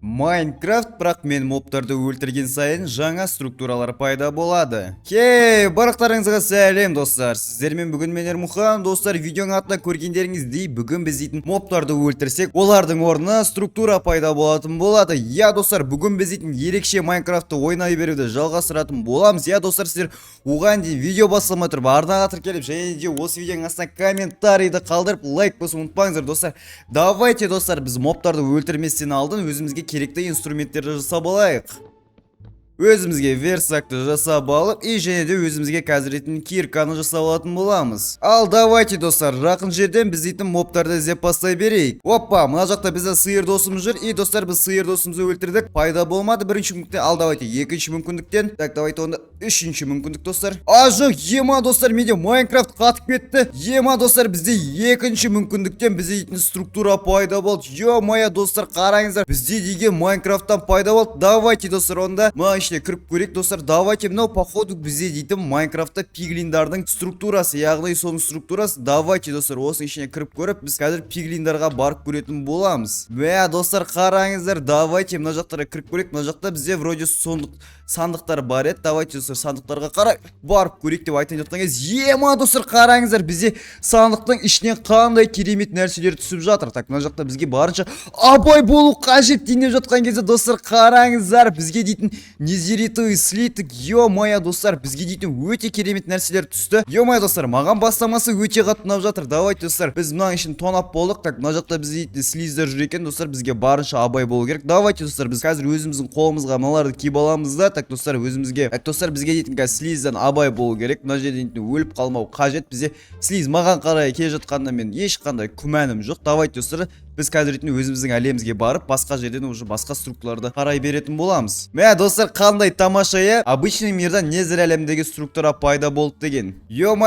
Майнкрафт, бірақ мен мобтарды өлтірген сайын жаңа структуралар пайда болады. Хей, барақтарыңызға сәлем достар. Сіздермен бүгін мен Ермұхан. Достар, видеоның атына көргендеріңіздей, бүгін біз дейтін мобтарды өлтірсек, олардың орнына структура пайда болатын болады. Я достар, бүгін біз дейтін ерекше Майнкрафтты ойнай беруді жалғастыратын боламыз. Я достар, сіздер оған дейін видео басылмай тұрып, арнаға тіркеліп, және де осы видеоның астына комментарийді қалдырып, лайк басуды ұмытпаңыздар достар. Давайте достар, біз мобтарды өлтірместен алдын өзімізге керекті инструменттерді жасап алайық. Өзімізге версакты жасап алып, және де өзімізге қазіретін кирканы жасап алатын боламыз. Ал давайте достар, жақын жерден біз дейтін мобтарды іздеп бастай берейік. Опа, мына жақта бізде сиыр досымыз жүр. Достар, біз сиыр досымызды өлтірдік. Пайда болмады бірінші мүмкіндіктен. Ал давайте екінші мүмкіндіктен. Так, давайте онда үшінші мүмкіндік достар. Жоқ, ема достар, менде Майнкрафт қатып кетті. Ема достар, бізде екінші мүмкіндіктен бізде дейтін структура пайда болды. Моя достар, қараңыздар, бізде деген Майнкрафттан пайда болды. Давайте достар, онда кіріп көрек достар. Давайте, мынау походу бізде дейтін Майнкрафтта пиглиндардың структурасы, яғни соның структурасы. Давайте достар, осының ішіне кіріп көріп, біз қазір пиглиндарға барып көретін боламыз. Достар, қараңыздар, давайте мына жақтарға кіріп көрек. Мына жақта бізде вроде сандықтар бар еді. Давайте достар, сандықтарға қарай барып көрек деп айтайын жатқан кез. Ема достар, қараңыздар, бізде сандықтың ішінен қандай керемет нәрселер түсіп жатыр. Так, мына жақта бізге барынша абай болу қажет дейін жатқан кезде достар, қараңыздар, бізге дейтін незеритый слитік. Моя достар, бізге дейтін өте керемет нәрселер түсті. Моя достар, маған бастамасы өте қатты ұнап жатыр. Давайте достар, біз мынаның ішін тонап болдық. Так, мына жақта бізде дейтін слиздер жүр екен достар, бізге барынша абай болу керек. Давайте достар, біз қазір өзіміздің қолымызға мыналарды киіп аламыз да. Так достар, өзімізге достар, бізге дейтін қазір слизден абай болу керек. Мына жерде дейтін өліп қалмау қажет. Бізде слиз маған қарай келе жатқанда мен ешқандай күмәнім жоқ. Давайте достар, біз қазір өзіміздің әлемізге барып, басқа жерден уже басқа структураларды қарай беретін боламыз. Достар, қандай тамаша е? Обычный мирдан незер әлемдегі структура пайда болды деген.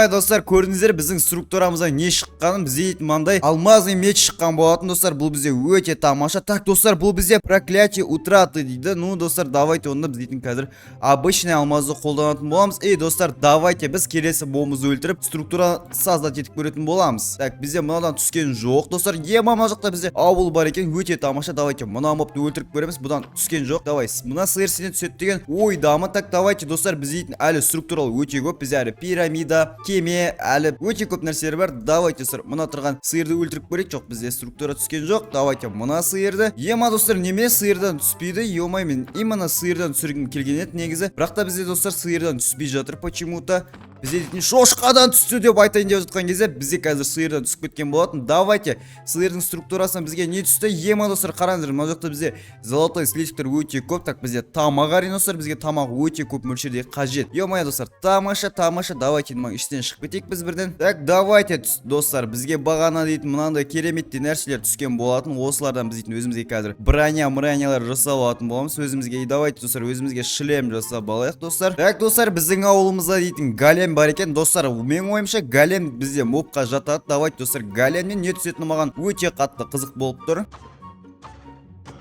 Достар, көрдіңіздер, біздің структурамыздан не шыққанын. Бізде дейтін маңдай алмазный меч шыққан болатын достар. Бұл бізде өте тамаша. Так достар, бұл бізде проклятие утраты дейді. Достар, давайте онда біз дейтін қазір обычный алмазды қолданатын боламыз. Достар, давайте біз келесі бомбымызды өлтіріп структура создать етіп көретін боламыз. Так, бізде мынадан түскен жоқ достар. Мына жақта бізде ауыл бар екен, өте тамаша. Давайте мына мобты өлтіріп көреміз. Бұдан түскен жоқ. Давай, мына сиыр сенен түседі деген ойдамы. Так, давайте достар, біз дейтін әлі структурал өте көп. Бізде әлі пирамида, кеме, әлі өте көп нәрселер бар. Давайте достар, мына тұрған сиырды өлтіріп көрейік. Жоқ, бізде структура түскен жоқ. Давайте мына сиырды. Достар, неме сиырдан түспейді? Мен именно сиырдан түсіргім келген еді негізі. Бірақ та бізде достар сиырдан түспей жатыр почему-то. Бізде дейтін шошқадан түсті деп айтайын деп жатқан кезде бізде қазір сиырдан түсіп кеткен болатын. Давайте сиырдың структурасынан бізге не түсті? Достар, қараңыздар, мына жақта бізде золотой слитіктер өте көп. Так, бізде тамақ арин достар, бізге тамақ өте көп мөлшерде қажет. Достар, тамаша. Давайте іштен шығып кетейік біз бірден. Так, давайте достар, бізге бағана дейтін мынандай кереметті нәрселер түскен болатын. Осылардан біз дейтін өзімізге қазір бронялар жасап алатын боламыз. Өзімізге давайте достар, өзімізге шлем жасап алайық достар. Так достар, біздің ауылымызда дейтін голем бар екен достар. Мен ойымша голем бізде мобқа жатады. Давайте достар, големнен не түсетіні маған өте қатты қызық болып тұр.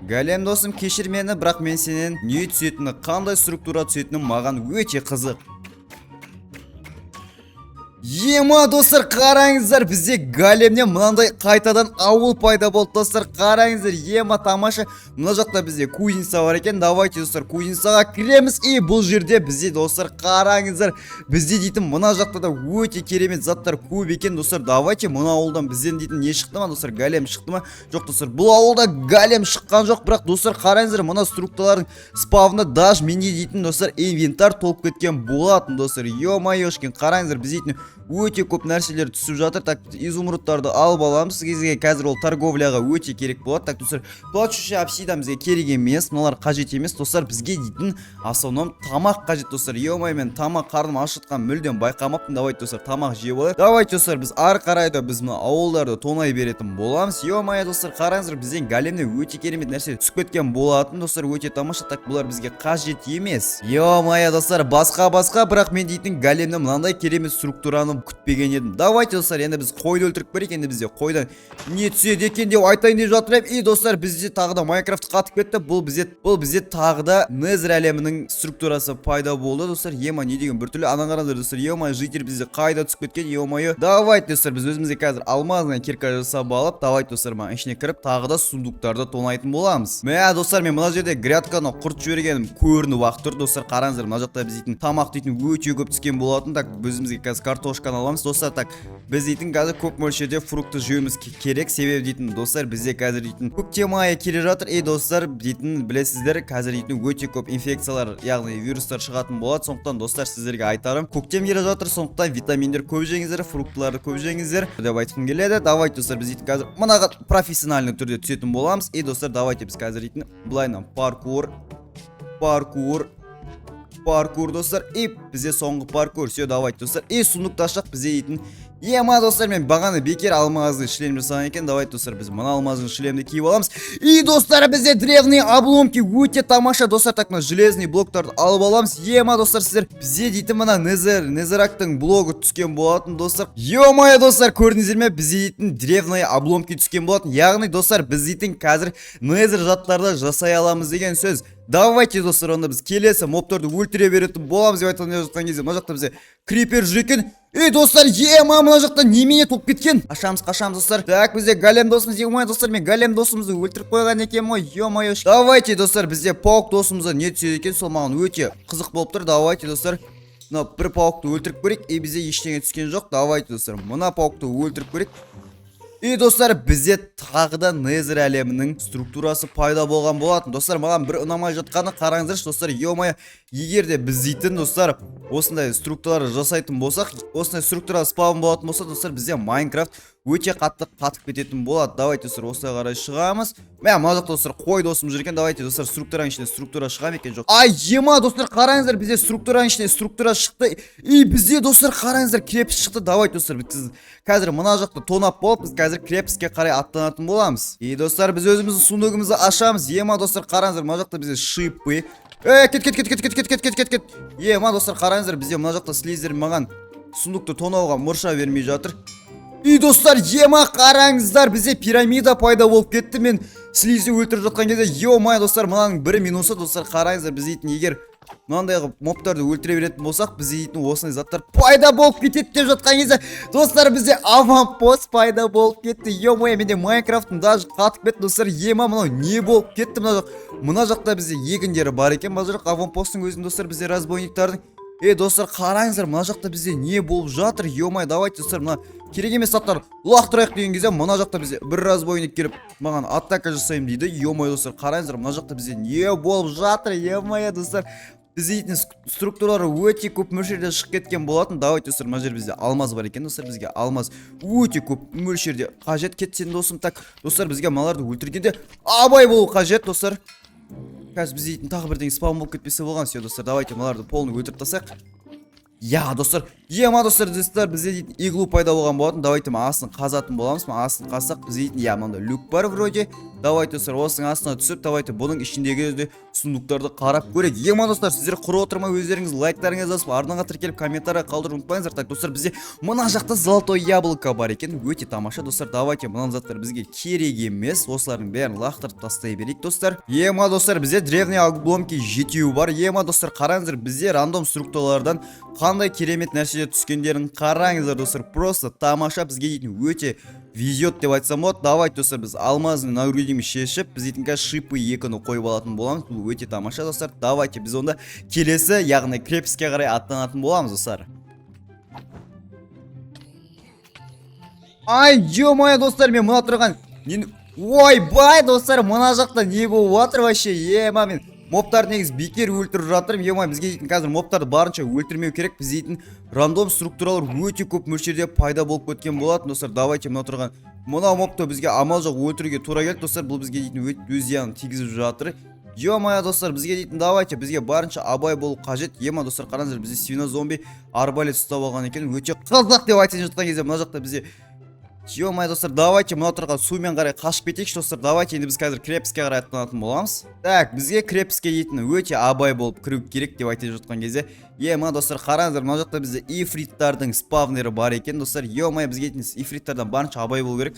Голем досым, кешір мені, бірақ мен сенен не түсетіні, қандай структура түсетіні маған өте қызық. Достар, қараңыздар, бізде големнен мынандай қайтадан ауыл пайда болды достар. Қараңыздар, тамаша. Мына жақта бізде кузница бар екен. Давайте достар, кузницаға кіреміз. Бұл жерде бізде достар, қараңыздар, бізде дейтін мына жақта да өте керемет заттар көп екен достар. Давайте мына ауылдан бізден дейтін не шықты ма достар? Голем шықты ма? Жоқ достар, бұл ауылда голем шыққан жоқ. Бірақ достар, қараңыздар, мына структуралардың спавны даже менде дейтін достар инвентар толып кеткен болатын достар. Ё-майошкин, қараңыздар, біз дейтін өте көп нәрселер түсіп жатыр. Так, изумрудтарды алып аламыз. Сізге қазір ол торговляға өте керек болады. Так достар, плачущий обсидан бізге керек емес, мыналар қажет емес достар. Бізге дейтін основном тамақ қажет достар. Мен тамақ қарным ашытқан мүлдем байқамаппын. Давайте достар, тамақ жеп алайық. Давайте достар, біз ары қарай да біз мына ауылдарды тонай беретін боламыз. Достар, қараңыздар, бізден големнен өте керемет нәрсе түсіп кеткен болатын достар. Өте тамаша. Так, бұлар бізге қажет емес. Достар, басқа, бірақ мен дейтін големнен мынандай керемет структураны болғанын күтпеген едім. Давайте достар, енді біз қойды өлтіріп көрейік. Енді бізде қойдан не түседі екен деп айтайын деп жатыр едім. И достар, бізде тағы да Майнкрафт қатып кетті. Бұл бізде тағы да Незер әлемінің структурасы пайда болды достар. Ема не деген біртүрлі ана қараңыздар достар. Ема житель бізде қайда түсіп кеткен. Ема. Давайте достар, біз өзімізге қазір алмаздан кирка жасап алып, давайте достар, мына ішіне кіріп тағы да сундуктарды тонайтын боламыз. Мә достар, мен мына жерде грядканы құрт жібергенім көрініп ақ тұр достар. Қараңыздар, мына жақта біз дейтін тамақ дейтін өте көп түскен болатын. Так, өзімізге қазір картошканы аламыз достар. Так, біз дейтін қазір көп мөлшерде фрукты жеуіміз керек. Себебі дейтін достар, бізде қазір дейтін көктем айы келе жатыр. Достар, дейтін білесіздер, қазір дейтін өте көп инфекциялар, яғни вирустар шығатын болады. Сондықтан достар, сіздерге айтарым, көктем келе жатыр, сондықтан витаминдер көп жеңіздер, фруктларды көп жеңіздер деп айтқым келеді. Давайте достар, біз дейтін қазір мынаға профессиональный түрде түсетін боламыз. Достар, давайте біз қазір дейтін былайынан паркур достар. Бізде соңғы паркур. Все, давайте достар. Сундукты ашсақ бізде дейтін ема достар, мен бағаны бекер алмазды шлем жасаған екен. Давайте достар, біз мына алмаздың шлемді киіп аламыз. Достар, бізде древние обломки өте тамаша достар. Так, мына железный блоктарды алып аламыз. Ема достар, сіздер бізде дейтін мына незерактың блогы түскен болатын достар. Ема достар, көрдіңіздер ме? Бізде дейтін древние обломки түскен болатын. Яғни достар, біз дейтін қазір незер жаттарды жасай аламыз деген сөз. Давайте достар, онда біз келесі мобтарды өлтіре беретін боламыз деп айтқан кезде, мына жақта бізде крипер жүр екен. Достар, ема мына жақта немене толып кеткен. Қашамыз достар. Так, бізде голем досымыз, ема достар, мен голем досымызды өлтіріп қойған екен ғой. Ема. Давайте достар, бізде паук досымызды не түседі екен, сол маған өте қызық болып тұр. Давайте достар, мына бір паукты өлтіріп көрейік. Бізде ештеңе түскен жоқ. Давайте достар, мына паукты өлтіріп көрейік. Достар, бізде тағы да Незер әлемінің структурасы пайда болған болатын. Достар, маған бір ұнамай жатқаны қараңыздаршы достар. Егер де біз дейтін достар осындай структуралар жасайтын болсақ, осындай структура спаун болатын болса, достар, бізде Майнкрафт өте қатып кететін болады. Давайте достар, осылай қарай шығамыз. Мына жақта достар, қой досым жүр екен. Давайте достар, структураның ішіне структура шығам екен жоқ. Ема достар, қараңыздар, бізде структураның ішіне структура шықты. Бізде достар, қараңыздар, крепіс шықты. Давайте достар, біз қазір мына жақта тонап болып, біз қазір крепіске қарай аттанатын боламыз. Достар, біз өзіміздің сундугымызды ашамыз. Ема достар, қараңыздар, мына жақта бізде шипы. Кет. Ема достар, қараңыздар, бізде мына жақта слизер маған сундукты тонауға мұрша бермей жатыр. Достар, ема қараңыздар, бізде пирамида пайда болып кетті. Мен слизді өлтіріп жатқан кезде, достар, мынаның бір минусы достар, қараңыздар, біз дейтін егер мынандайғы мобтарды өлтіре беретін болсақ, біз дейтін осындай заттар пайда болып кетеді деп жатқан кезде, достар, бізде аванпост пайда болып кетті. Менде Майнкрафттың даже қатып кетті достар. Ема мынау не болып кетті? Мына жақта бізде егіндері бар екен. Мына жақ аванпосттың өзін достар, бізде разбойниктардың. Достар, қараңыздар, мына жақта бізде не болып жатыр? Давайте достар, мына керек емес заттар лақтырайық деген кезде, мына жақта бізде бір разбойник келіп маған атака жасаймын дейді. Достар, қараңыздар, мына жақта бізде не болып жатыр? Достар, бізде дейтін структуралары өте көп мөлшерде шығып кеткен болатын. Давайте достар, мына жерде бізде алмаз бар екен достар. Бізге алмаз өте көп мөлшерде қажет. Кетсен досым. Так, достар, бізге мыналарды өлтіргенде абай болу қажет достар. Қазір біз дейтін тағы бірден спаун болып кетпесе болған. Все достар, давайте мыналарды полный өлтіріп тастайық. Достар, ема достар, бізде дейтін иглу пайда болған болатын. Давайте астын қазатын боламыз. Астын қазсақ бізде дейтін мында люк бар вроде. Давайте достар, осының астына түсіп, давайте бұның ішіндегі сундуктарды қарап көрейік. Ема достар, сіздер құры отырмай өздеріңіз лайктарыңызды басып, ардыңға тіркеліп комментария қалдырып ұмытпаңыздар. Так достар, бізде мына жақта золотой яблоко бар екен. Өте тамаша достар. Давайте мына заттар бізге керек емес. Осылардың бәрін лақтырып тастай берейік достар. Ема достар, бізде древние обломки жетеуі бар. Ема достар, қараңыздар, бізде рандом структуралардан қандай керемет нәрселер түскендерін қараңыздар достар. Просто тамаша, бізге дейтін өте везет деп айтсам болады. Давайте достар, біз алмаздың нагрудимі шешіп, біз дейтін шипы екіні қойып алатын боламыз. Бұл өте тамаша достар. Давайте біз онда келесі, яғни крепіске қарай аттанатын боламыз достар. Достар, мен мына тұрған бай достар, мына жақта не болып жатыр вообще? Мен мобтарды негіз бекер өлтіріп жатырмын. Бізге дейтін қазір мобтарды барынша өлтірмеу керек. Біз дейтін рандом структуралар өте көп мөлшерде пайда болып кеткен болатын достар. Давайте мына тұрған мына мобты бізге амал жоқ өлтіруге тура келді достар. Бұл бізге дейтін өз зиянын тигізіп жатыр. Достар, бізге дейтін давайте бізге барынша абай болу қажет. Достар, қараңыздар, бізде свинозомби арбалет ұстап алған екен. Өте қызық деп айтайын жатқан кезде, мына жақта бізде Ё-моё, достар, давайте мына тұрған сумен қарай қашып кетейікші, достар. Давайте енді біз қазір крепоске қарай аттанатын боламыз. Так, бізге крепоске етін өте абай болып кіру керек деп айтып жатқан кезде, мына достар, қараңыздар, мына жақта бізде ифриттардың спавнері бар екен, достар. Ё-моё, бізге етін ифриттардан барынша абай болу керек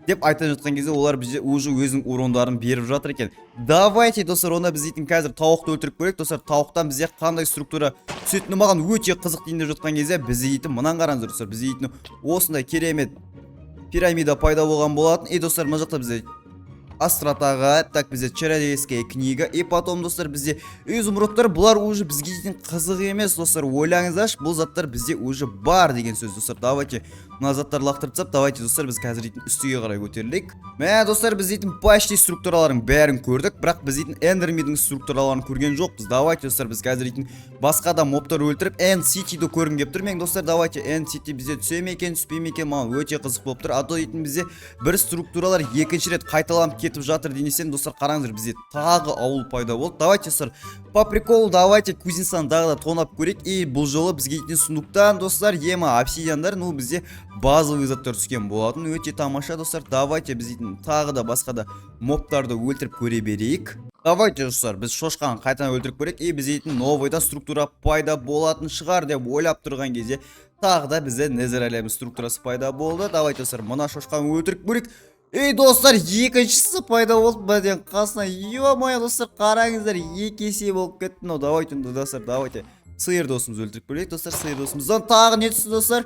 деп айтып жатқан кезде, олар бізде уже өзінің урондарын беріп жатыр екен. Давайте, достар, онда біз етін қазір тауықты өлтіріп көрейік, достар. Тауықтан бізде қандай структура түсетіні маған өте қызық дейін деп жатқан кезде, біз етін мынан қараңыздар, достар. Біз етін осындай керемет пирамида пайда болған болатын. И, достар, мына жақта бізде Астратаға, так, бізде Чародейская книга, и потом, достар, бізде изумрудтар. Бұлар уже бізге дейтін қызық емес, достар. Ойлаңыздаршы, бұл заттар бізде уже бар деген сөз, достар. Давайте мына заттар лақтырып, давайте, достар, біз қазір дейтін үстіге қарай көтерілейік. Мә, достар, біз дейтін почти структураларын бәрін көрдік, бірақ біз дейтін Эндермидің структураларын көрген жоқпыз. Давайте, достар, біз қазір дейтін басқа да мобтар өлтіріп, End City'ді көргім келіп тұр. Мен, достар, давайте End City бізде түсе ме екен, түспей ме екен, маған өте қызық болып тұр. А то дейтін бізде бір структуралар екінші рет қайталанып кетіп жатыр денесем, достар, қараңыздар, бізде тағы ауыл пайда болды. Давайте, достар, по приколу, давайте кузнецтан тағы да тонап көрейік. И бұл жолы бізге дейтін сундуктан, достар, обсидиандар, ну бізде базовый заттар түскен болатын. Өте тамаша, достар. Давайте біз дейтін тағы да басқа да мобтарды өлтіріп көре берейік. Давайте, достар, біз шошқаны қайтадан өлтіріп көрейік. И біз дейтін новыйда структура пайда болатын шығар деп ойлап тұрған кезде, тағы да бізде незер әлемі структурасы пайда болды. Давайте, достар, мына шошқаны өлтіріп көрейік. Ей, достар, екіншісі пайда болды бәден қасына. Ё-моё, достар, қараңыздар, екі есе болып кетті. Ну, давайте, достар, давайте сиыр досымыз өлтіріп көрейік, достар. Сиыр досымыздан тағы не түсті, достар?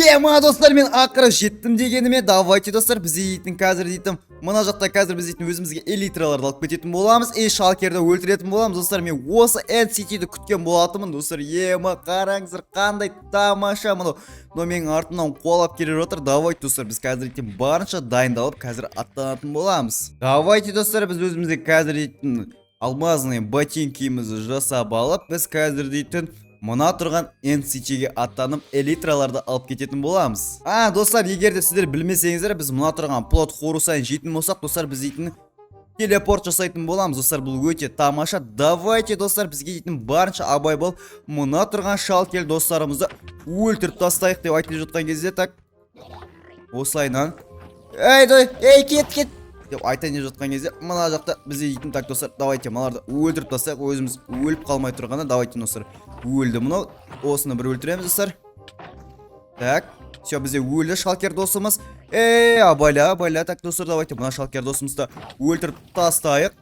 Ема, достар, мен ақыры жеттім дегеніме. Давайте, достар, біз дейтін қазір дейтім, мына жақта қазір біз дейтін өзімізге элитраларды алып кететін боламыз. Шалкерді өлтіретін боламыз, достар. Мен осы End City'ді күткен болатымын, достар. Ема, қараңыздар, қандай тамаша. Но менің артымнан қуалап келе жатыр. Давайте, достар, біз қазір дейтін барынша дайындалып қазір аттанатын боламыз. Давайте, достар, біз өзімізге қазір дейтін алмазный ботинкимізді жасап алып, біз қазір дейтін мына тұрған End City'ге аттанып элитраларды алып кететін боламыз. Достар, егер де сіздер білмесеңіздер, біз мына тұрған плот хорусайн жейтін болсақ, достар, біз дейтін телепорт жасайтын боламыз. Достар, бұл өте тамаша. Давайте, достар, бізге дейтін барынша абай бол. Мына тұрған шалкел достарымызды өлтіріп тастайық деп айтып жатқан кезде, так. Осылайнан. Ей, кет деп айтайын жатқан кезде, мына жақта бізде дейтін, так, достар, давайте мыналарды өлтіріп тастайық, өзіміз өліп қалмай тұрғанда. Давайте, достар, өлді мынау. Осыны бір өлтіреміз, достар. Так, все, бізде өлді шалкер досымыз. Абайла, так, достар, давайте мына шалкер досымызды өлтіріп тастайық.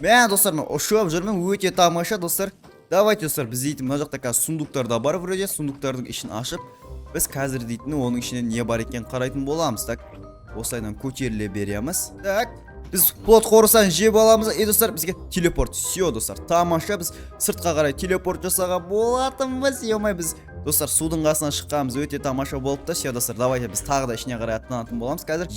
Мен, достар, ұшып жүрмін, өте тамаша, достар. Давайте, достар, біз дейтін мына жақта қазір сундуктар да бар, вроде сундуктардың ішін ашып, біз қазір дейтін оның ішіне не бар екен қарайтын боламыз. Так, осылайдан көтеріле береміз. Так, біз плот хорусайн жеп аламыз. Достар, бізге телепорт. Все, достар, тамаша, біз сыртқа қарай телепорт жасаға болатынбыз. Ё-моё, біз, достар, судың қасынан шыққанымыз өте тамаша болып та. Все, достар, давайте біз тағы да ішіне қарай аттанатын боламыз қазір.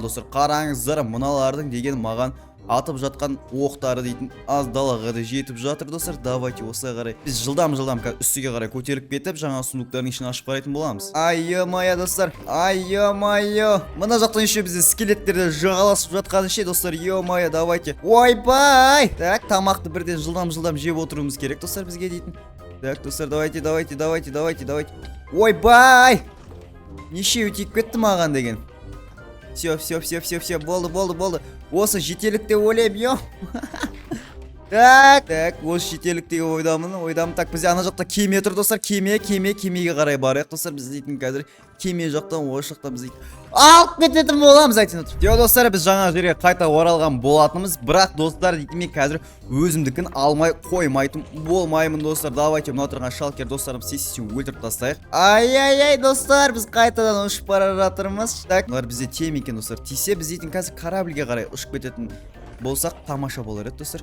Достар, қараңыздар, мыналардың деген маған атып жатқан оқтары дейтін аз далаға да жетіп жатыр, достар. Давайте осылай қарай біз жылдам үстіге қарай көтеріп кетіп, жаңа сундуктардың ішін ашып қарайтын боламыз. Ай-ё-моё, достар, ай-ё-моё. Мына жақтан еще бізде скелеттерді жағаласып жатқан ше, достар. Ё-моё, давайте. Ойбай! Так, тамақты бірден жылдам жеп отыруымыз керек, достар, бізге дейтін. Так, достар, давайте. Ойбай! Неше өтейіп кетті маған деген. Все, болды. Осы жетелік деп ойлайм, ё. Так, осы жетелік деп ойдамын. Так, бізде ана жақта кеме тұр, достар. Кемеге қарай барайық, достар. Біз дейтін қазір кеме жақтан, осы жақтан біз дейтін алып кететін боламыз, айтын отыр. Достар, біз жаңа жерге қайта оралған болатынымыз, бірақ, достар, дейтін мен қазір өзімдікін алмай қоймайтын болмаймын, достар. Давайте мына тұрған шалкер достарым сесесін өлтіріп тастайық. Ай, достар, біз қайтадан ұшып бара жатырмыз. Так, бұлар бізде тием екен, достар. Тисе біз дейтін қазір корабльге қарай ұшып кететін болсақ тамаша болар еді, достар.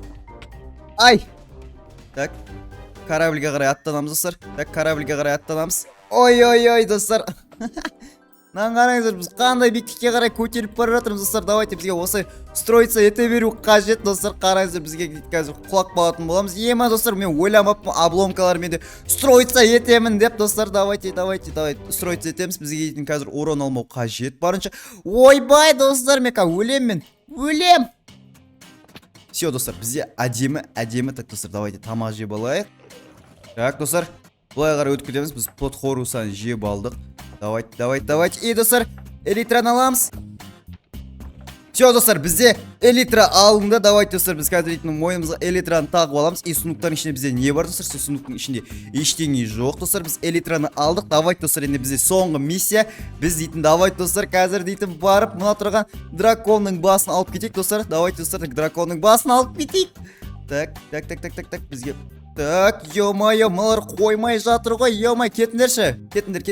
Так, корабльге қарай аттанамыз, достар. Так, корабльге қарай аттанамыз. Ой, достар. Мынаны қараңыздар, біз қандай биіктікке қарай көтеріліп бара жатырмыз, достар. Давайте бізге осы строиться ете беру қажет, достар. Қараңыздар, бізге қазір құлап қалатын боламыз. Ема, достар, мен ойламаппын обломкалармен де строиться етемін деп, достар. Давайте строиться етеміз. Бізге дейтін қазір урон алмау қажет барынша. Ойбай, достар, мен өлем. Все, достар, бізде әдемі, так, достар. Давайте тамақ жеп алайық. Так, достар, былай қарай өтіп кетеміз. Біз плот хорусайн жеп алдық. Давайте. Достар, элитраны аламыз. Все, достар, бізде элитра алынды. Давайте, достар, біз қазір мойнымызға элитраны тағып аламыз. И сундуктың ішінде бізде не бар, достар? Сундуктың ішінде ештеңе жоқ, достар. Біз элитраны алдық. Давайте, достар, енді бізде соңғы миссия. Біз давайте, достар, қазір барып, мына тұрған драконның басын алып кетейік, достар. Давайте, достар, драконның басын алып кетейік. Так, бізге. Так, ё-моё, мылар қоймай жатыр ғой, ё-моё, кетіңдерші. Кетіңдер.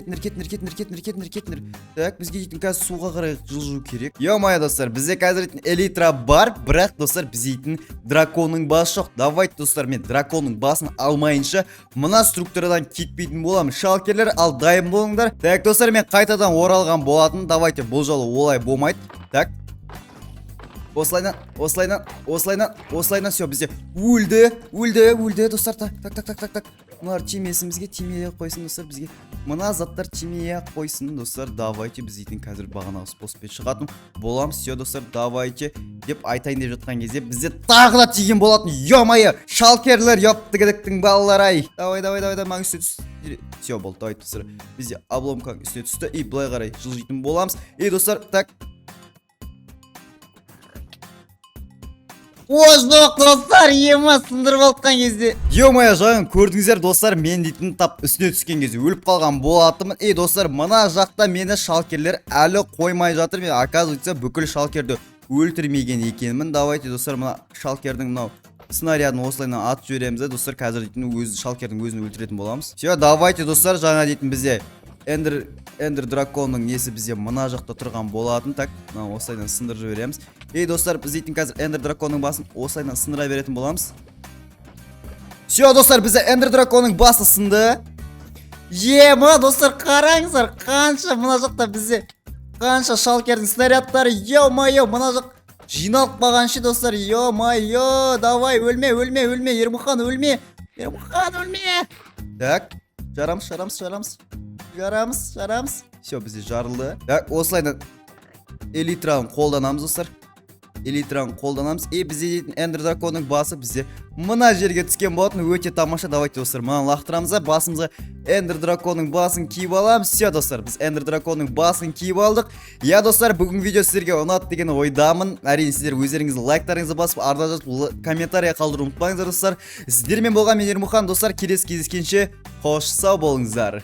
Так, бізге қазір суға қарай жылжу керек. Ё-моё, достар, бізде қазір элитра бар, бірақ, достар, бізде драконның басы жоқ. Давайте, достар, мен драконның басын алмайынша мына структурадан кетпейтін болам. Шалкерлер, ал дайын болыңдар. Так, достар, мен қайтадан оралған болатын. Давайте, бұл жолы олай болмайды. Так. Осылайнан, все, бізде өлді, достар. Так. Мыналар тимесін, бізге тимей қойсын, достар, бізге. Мына заттар тимей қойсын, достар. Давайте, біз қазір бағанағы способпен шығатын болам. Все, достар, давайте деп айтайын деп жатқан кезде бізде тағы да тиген болатын. Ё-моё, шалкерлер, ёптыгідіктің балалар-ай. Давай, маң үстіне түс. Все, болды, давайте, достар. Бізде обломкаң үстіне түсті. И былай қарай жылжитын боламыз. И, достар, так. Жоқ, достар, ема сындырып алған кезде. Ё-моё, жағын көрдіңіздер, достар, мен тап үстіне түскен кезде өліп қалған болатымын. Достар, мына жақта мені шалкерлер әлі қоймай жатыр. Мен оказывается бүкіл шалкерді өлтірмеген екенмін. Давайте, достар, мына шалкердің мынау снарядын осылайынан атып жібереміз. Достар, қазір өз шалкердің өзін өлтіретін боламыз. Все, давайте, достар, жаңа бізде Эндер драконның несі бізде мына жақта тұрған болатын. Так, осылайдан сындырып жібереміз. Достар, біз қазір Эндер драконның басын осылайдан сындыра беретін боламыз. Все, достар, бізде Эндер драконның басы сынды. Мына, достар, қараңыздар, қанша мына жақта бізде қанша шалкердің снарядтары. Ё-моё, мына жақ жиналып қалғаншы, достар. Ё-моё, давай, өлме, Ермұхан, өлме. Так, жарамыз. Все, бізде жарылды. Так, осылайдан элитраны қолданамыз, достар. Бізде Эндер драконның басы бізде мына жерге түскен болатын. Өте тамаша. Давайте, достар, мынаны лақтырамыз. Басымызға Эндер драконның басын киіп аламыз. Все, достар, біз Эндер драконның басын киіп алдық. Достар, бүгін видео сіздерге ұнады деген ойдамын. Әрине, сіздер өздеріңіздің лайктарыңызды басып, ардынан жазып, комментария қалдыру ұмытпаңыздар, достар. Сіздермен болған мен Ермұхан, достар. Келесі кездескенше қош сау болыңыздар.